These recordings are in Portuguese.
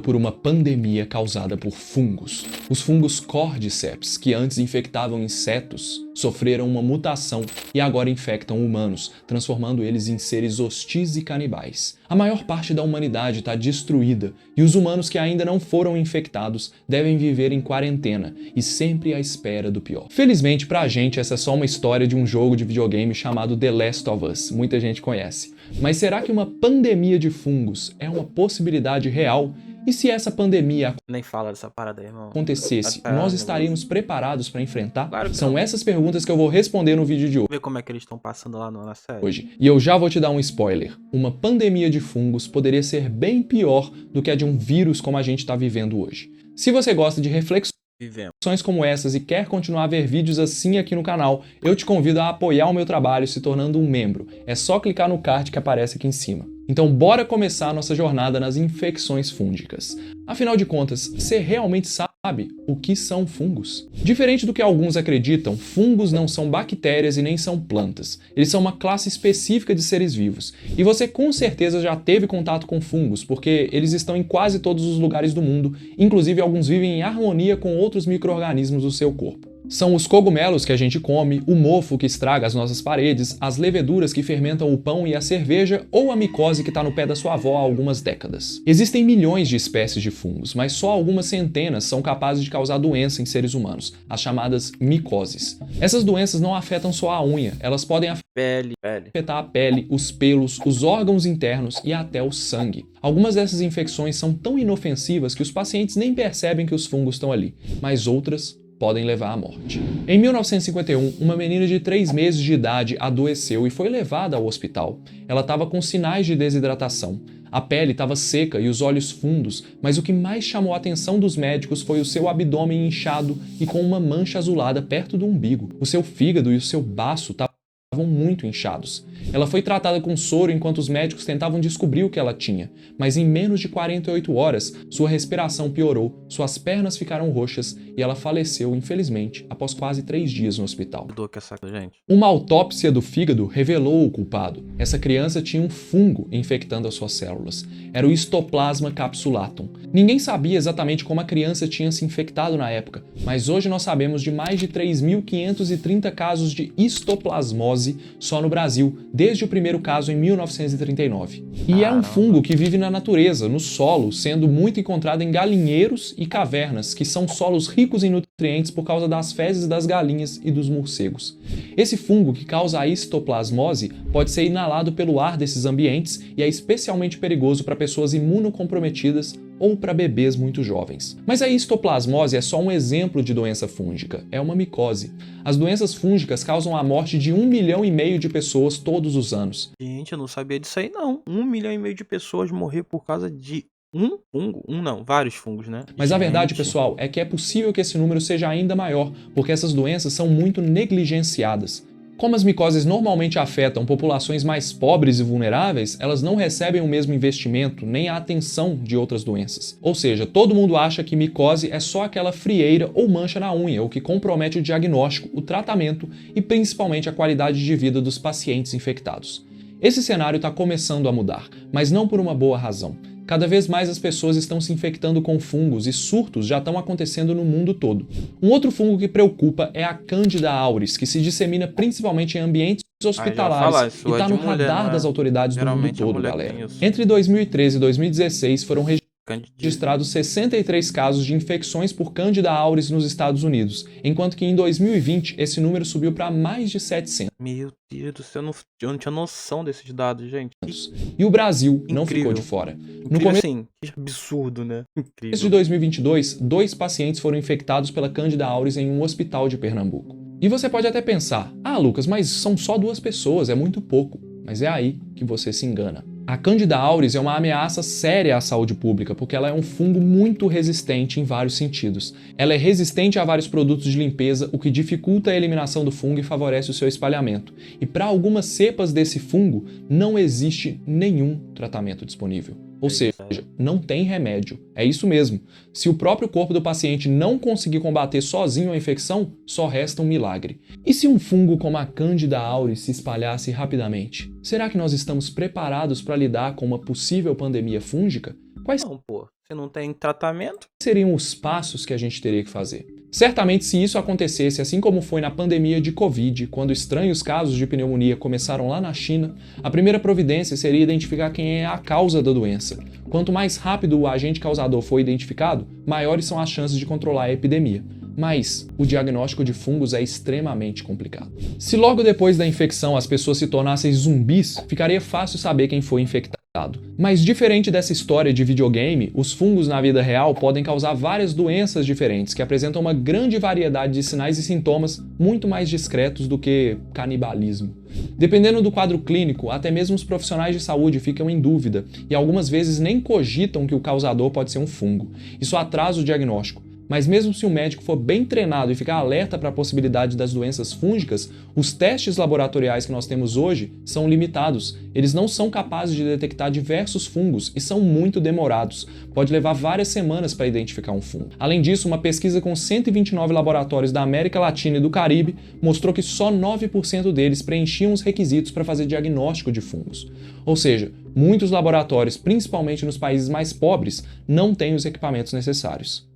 por uma pandemia causada por fungos. Os fungos Cordyceps, que antes infectavam insetos, sofreram uma mutação e agora infectam humanos, transformando eles em seres hostis e canibais. A maior parte da humanidade está destruída e os humanos que ainda não foram infectados devem viver em quarentena e sempre à espera do pior. Felizmente pra gente, essa é só uma história de um jogo de videogame chamado The Last of Us, muita gente conhece. Mas será que uma pandemia de fungos é uma possibilidade real? E se essa pandemia Nem fala dessa parada aí, irmão. acontecesse, nós estaríamos preparados para enfrentar? Claro que São não. essas perguntas que eu vou responder no vídeo de Vamos ver como é que eles estão passando lá na série. hoje. E eu já vou te dar um spoiler. Uma pandemia de fungos poderia ser bem pior do que a de um vírus como a gente está vivendo hoje. Se você gosta de reflexões Vivemos. como essas e quer continuar a ver vídeos assim aqui no canal, eu te convido a apoiar o meu trabalho se tornando um membro. É só clicar no card que aparece aqui em cima. Então bora começar a nossa jornada nas infecções fúngicas. Afinal de contas, você realmente sabe o que são fungos? Diferente do que alguns acreditam, fungos não são bactérias e nem são plantas. Eles são uma classe específica de seres vivos. E você com certeza já teve contato com fungos, porque eles estão em quase todos os lugares do mundo, inclusive alguns vivem em harmonia com outros micro-organismos do seu corpo. São os cogumelos que a gente come, o mofo que estraga as nossas paredes, as leveduras que fermentam o pão e a cerveja ou a micose que está no pé da sua avó há algumas décadas. Existem milhões de espécies de fungos, mas só algumas centenas são capazes de causar doença em seres humanos, as chamadas micoses. Essas doenças não afetam só a unha, elas podem afetar a pele, os pelos, os órgãos internos e até o sangue. Algumas dessas infecções são tão inofensivas que os pacientes nem percebem que os fungos estão ali, mas outras podem levar à morte. Em 1951, uma menina de 3 meses de idade adoeceu e foi levada ao hospital. Ela estava com sinais de desidratação. A pele estava seca e os olhos fundos, mas o que mais chamou a atenção dos médicos foi o seu abdômen inchado e com uma mancha azulada perto do umbigo. O seu fígado e o seu baço estavam muito inchados. Ela foi tratada com soro enquanto os médicos tentavam descobrir o que ela tinha, mas em menos de 48 horas, sua respiração piorou, suas pernas ficaram roxas e ela faleceu, infelizmente, após quase 3 dias no hospital. Uma autópsia do fígado revelou o culpado. Essa criança tinha um fungo infectando as suas células. Era o Histoplasma capsulatum. Ninguém sabia exatamente como a criança tinha se infectado na época, mas hoje nós sabemos de mais de 3.530 casos de histoplasmose só no Brasil, desde o primeiro caso em 1939. E é um fungo que vive na natureza, no solo, sendo muito encontrado em galinheiros e cavernas, que são solos ricos em nutrientes por causa das fezes das galinhas e dos morcegos. Esse fungo que causa a histoplasmose pode ser inalado pelo ar desses ambientes e é especialmente perigoso para pessoas imunocomprometidas ou para bebês muito jovens. Mas a histoplasmose é só um exemplo de doença fúngica, é uma micose. As doenças fúngicas causam a morte de 1,5 milhão de pessoas todos os anos. Gente, eu não sabia disso aí não. 1,5 milhão de pessoas morrer por causa de um fungo? Vários fungos, né? Mas a verdade, pessoal, é que é possível que esse número seja ainda maior, porque essas doenças são muito negligenciadas. Como as micoses normalmente afetam populações mais pobres e vulneráveis, elas não recebem o mesmo investimento nem a atenção de outras doenças. Ou seja, todo mundo acha que micose é só aquela frieira ou mancha na unha, o que compromete o diagnóstico, o tratamento e principalmente a qualidade de vida dos pacientes infectados. Esse cenário está começando a mudar, mas não por uma boa razão. Cada vez mais as pessoas estão se infectando com fungos e surtos já estão acontecendo no mundo todo. Um outro fungo que preocupa é a Candida auris, que se dissemina principalmente em ambientes hospitalares e está no radar das autoridades do mundo todo, galera. Entre 2013 e 2016 foram registrados 63 casos de infecções por Candida auris nos Estados Unidos, enquanto que em 2020 esse número subiu para mais de 700. Meu Deus do céu, eu não tinha noção desses dados, gente. E o Brasil não ficou de fora. No começo, assim, que absurdo, né? Incrível. De 2022, 2 pacientes foram infectados pela Candida auris em um hospital de Pernambuco. E você pode até pensar, Lucas, mas são só 2 pessoas, é muito pouco. Mas é aí que você se engana. A Candida auris é uma ameaça séria à saúde pública, porque ela é um fungo muito resistente em vários sentidos. Ela é resistente a vários produtos de limpeza, o que dificulta a eliminação do fungo e favorece o seu espalhamento. E para algumas cepas desse fungo, não existe nenhum tratamento disponível. Ou seja, não tem remédio. É isso mesmo. Se o próprio corpo do paciente não conseguir combater sozinho a infecção, só resta um milagre. E se um fungo como a Candida auris se espalhasse rapidamente? Será que nós estamos preparados para lidar com uma possível pandemia fúngica? Quais Não, pô. Se não tem tratamento, seriam os passos que a gente teria que fazer? Certamente, se isso acontecesse, assim como foi na pandemia de Covid, quando estranhos casos de pneumonia começaram lá na China, a primeira providência seria identificar quem é a causa da doença. Quanto mais rápido o agente causador for identificado, maiores são as chances de controlar a epidemia. Mas o diagnóstico de fungos é extremamente complicado. Se logo depois da infecção as pessoas se tornassem zumbis, ficaria fácil saber quem foi infectado. Mas diferente dessa história de videogame, os fungos na vida real podem causar várias doenças diferentes que apresentam uma grande variedade de sinais e sintomas muito mais discretos do que canibalismo. Dependendo do quadro clínico, até mesmo os profissionais de saúde ficam em dúvida e algumas vezes nem cogitam que o causador pode ser um fungo. Isso atrasa o diagnóstico. Mas mesmo se o médico for bem treinado e ficar alerta para a possibilidade das doenças fúngicas, os testes laboratoriais que nós temos hoje são limitados. Eles não são capazes de detectar diversos fungos e são muito demorados. Pode levar várias semanas para identificar um fungo. Além disso, uma pesquisa com 129 laboratórios da América Latina e do Caribe mostrou que só 9% deles preenchiam os requisitos para fazer diagnóstico de fungos. Ou seja, muitos laboratórios, principalmente nos países mais pobres, não têm os equipamentos necessários.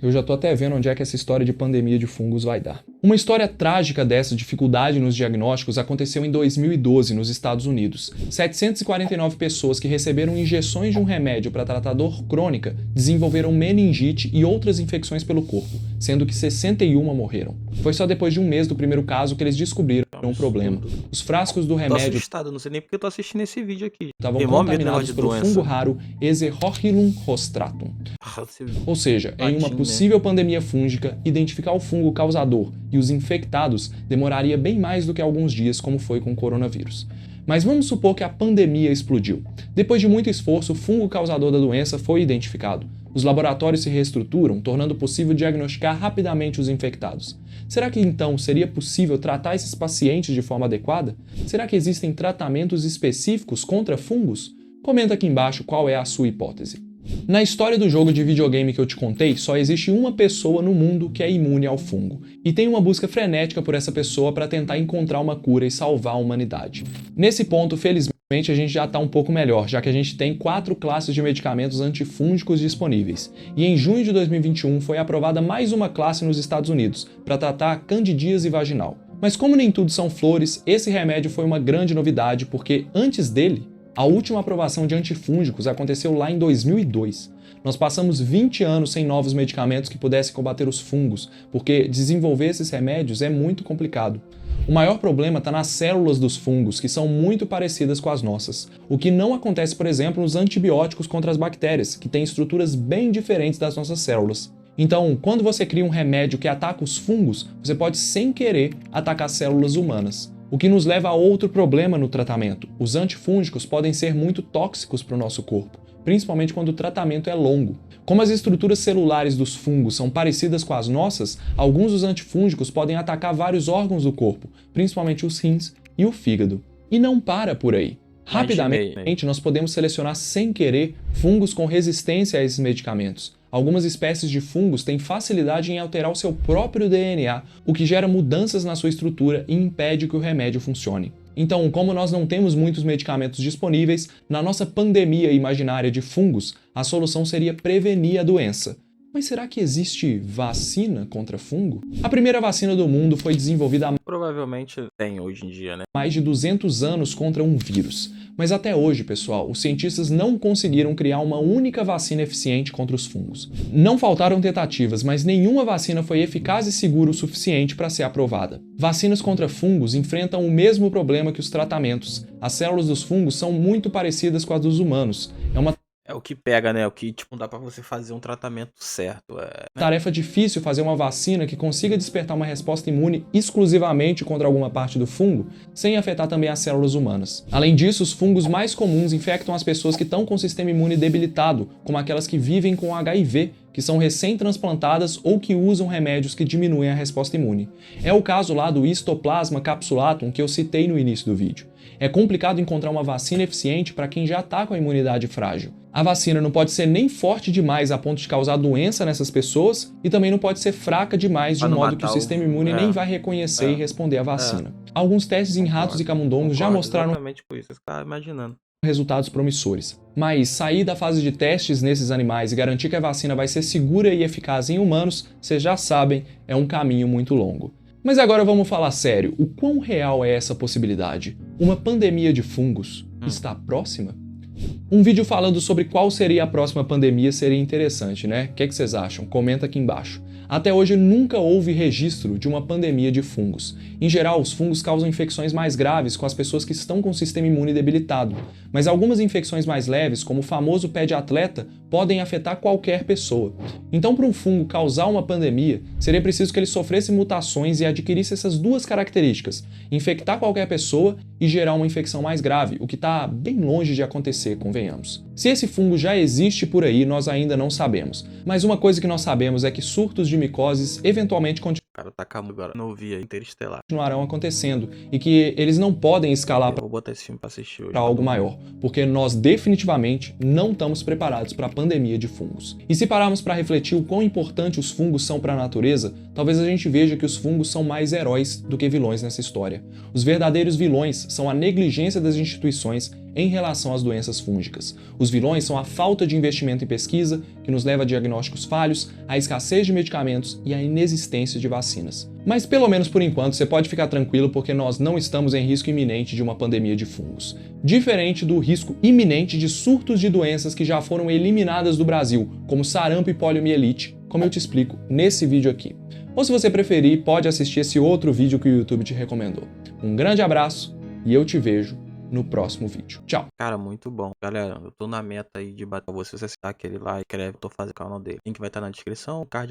Eu já tô até vendo onde é que essa história de pandemia de fungos vai dar. Uma história trágica dessa dificuldade nos diagnósticos aconteceu em 2012 nos Estados Unidos. 749 pessoas que receberam injeções de um remédio para tratar dor crônica desenvolveram meningite e outras infecções pelo corpo, sendo que 61 morreram. Foi só depois de um mês do primeiro caso que eles descobriram um problema. Os frascos do tô remédio assustado. Não sei nem porque eu tô assistindo esse vídeo aqui. estavam Tem mó medo de contaminados negócio de pelo doença. fungo raro Escherichium rostratum. Você- Ou seja, em uma Tadinho, possível pandemia fúngica, identificar o fungo causador e os infectados demoraria bem mais do que alguns dias, como foi com o coronavírus. Mas vamos supor que a pandemia explodiu. Depois de muito esforço, o fungo causador da doença foi identificado. Os laboratórios se reestruturam, tornando possível diagnosticar rapidamente os infectados. Será que então seria possível tratar esses pacientes de forma adequada? Será que existem tratamentos específicos contra fungos? Comenta aqui embaixo qual é a sua hipótese. Na história do jogo de videogame que eu te contei, só existe uma pessoa no mundo que é imune ao fungo, e tem uma busca frenética por essa pessoa para tentar encontrar uma cura e salvar a humanidade. Nesse ponto, felizmente, a gente já está um pouco melhor, já que a gente tem 4 classes de medicamentos antifúngicos disponíveis. E em junho de 2021 foi aprovada mais uma classe nos Estados Unidos, para tratar a candidíase vaginal. Mas como nem tudo são flores, esse remédio foi uma grande novidade, porque antes dele, a última aprovação de antifúngicos aconteceu lá em 2002. Nós passamos 20 anos sem novos medicamentos que pudessem combater os fungos, porque desenvolver esses remédios é muito complicado. O maior problema está nas células dos fungos, que são muito parecidas com as nossas. O que não acontece, por exemplo, nos antibióticos contra as bactérias, que têm estruturas bem diferentes das nossas células. Então, quando você cria um remédio que ataca os fungos, você pode, sem querer, atacar células humanas. O que nos leva a outro problema no tratamento. Os antifúngicos podem ser muito tóxicos para o nosso corpo, principalmente quando o tratamento é longo. Como as estruturas celulares dos fungos são parecidas com as nossas, alguns dos antifúngicos podem atacar vários órgãos do corpo, principalmente os rins e o fígado. E não para por aí. Rapidamente, nós podemos selecionar sem querer fungos com resistência a esses medicamentos. Algumas espécies de fungos têm facilidade em alterar o seu próprio DNA, o que gera mudanças na sua estrutura e impede que o remédio funcione. Então, como nós não temos muitos medicamentos disponíveis, na nossa pandemia imaginária de fungos, a solução seria prevenir a doença. Mas será que existe vacina contra fungo? A primeira vacina do mundo foi desenvolvida há Provavelmente tem hoje em dia, né? mais de 200 anos contra um vírus. Mas até hoje, pessoal, os cientistas não conseguiram criar uma única vacina eficiente contra os fungos. Não faltaram tentativas, mas nenhuma vacina foi eficaz e segura o suficiente para ser aprovada. Vacinas contra fungos enfrentam o mesmo problema que os tratamentos. As células dos fungos são muito parecidas com as dos humanos. É o que pega, né? O que, tipo, não dá pra você fazer um tratamento certo. Tarefa difícil fazer uma vacina que consiga despertar uma resposta imune exclusivamente contra alguma parte do fungo, sem afetar também as células humanas. Além disso, os fungos mais comuns infectam as pessoas que estão com o sistema imune debilitado, como aquelas que vivem com HIV, que são recém-transplantadas ou que usam remédios que diminuem a resposta imune. É o caso lá do Histoplasma capsulatum que eu citei no início do vídeo. É complicado encontrar uma vacina eficiente para quem já está com a imunidade frágil. A vacina não pode ser nem forte demais a ponto de causar doença nessas pessoas e também não pode ser fraca demais de modo que o sistema imune nem vai reconhecer e responder à vacina. Alguns testes em ratos e camundongos já mostraram exatamente por isso, você tá imaginando. resultados promissores. Mas sair da fase de testes nesses animais e garantir que a vacina vai ser segura e eficaz em humanos, vocês já sabem, é um caminho muito longo. Mas agora vamos falar sério, o quão real é essa possibilidade? Uma pandemia de fungos está próxima? Um vídeo falando sobre qual seria a próxima pandemia seria interessante, né? O que vocês acham? Comenta aqui embaixo. Até hoje nunca houve registro de uma pandemia de fungos. Em geral, os fungos causam infecções mais graves com as pessoas que estão com o sistema imune debilitado, mas algumas infecções mais leves, como o famoso pé de atleta, podem afetar qualquer pessoa. Então, para um fungo causar uma pandemia, seria preciso que ele sofresse mutações e adquirisse essas duas características: infectar qualquer pessoa e gerar uma infecção mais grave, o que está bem longe de acontecer, convenhamos. Se esse fungo já existe por aí, nós ainda não sabemos. Mas uma coisa que nós sabemos é que surtos de micoses eventualmente Cara, tá calmo agora. Não vi a Interestelar. continuarão acontecendo e que eles não podem escalar Eu vou botar esse filme pra assistir hoje. para algo maior, porque nós definitivamente não estamos preparados para a pandemia de fungos. E se pararmos para refletir o quão importante os fungos são para a natureza, talvez a gente veja que os fungos são mais heróis do que vilões nessa história. Os verdadeiros vilões são a negligência das instituições em relação às doenças fúngicas. Os vilões são a falta de investimento em pesquisa, que nos leva a diagnósticos falhos, a escassez de medicamentos e a inexistência de vacinas. Mas pelo menos por enquanto você pode ficar tranquilo porque nós não estamos em risco iminente de uma pandemia de fungos. Diferente do risco iminente de surtos de doenças que já foram eliminadas do Brasil, como sarampo e poliomielite, como eu te explico nesse vídeo aqui. Ou se você preferir, pode assistir esse outro vídeo que o YouTube te recomendou. Um grande abraço e eu te vejo no próximo vídeo. Tchau! Cara, muito bom. Galera, eu tô na meta aí de bater você. Se você acertar aquele like, inscreve, tô fazendo o canal dele. Link vai estar na descrição, card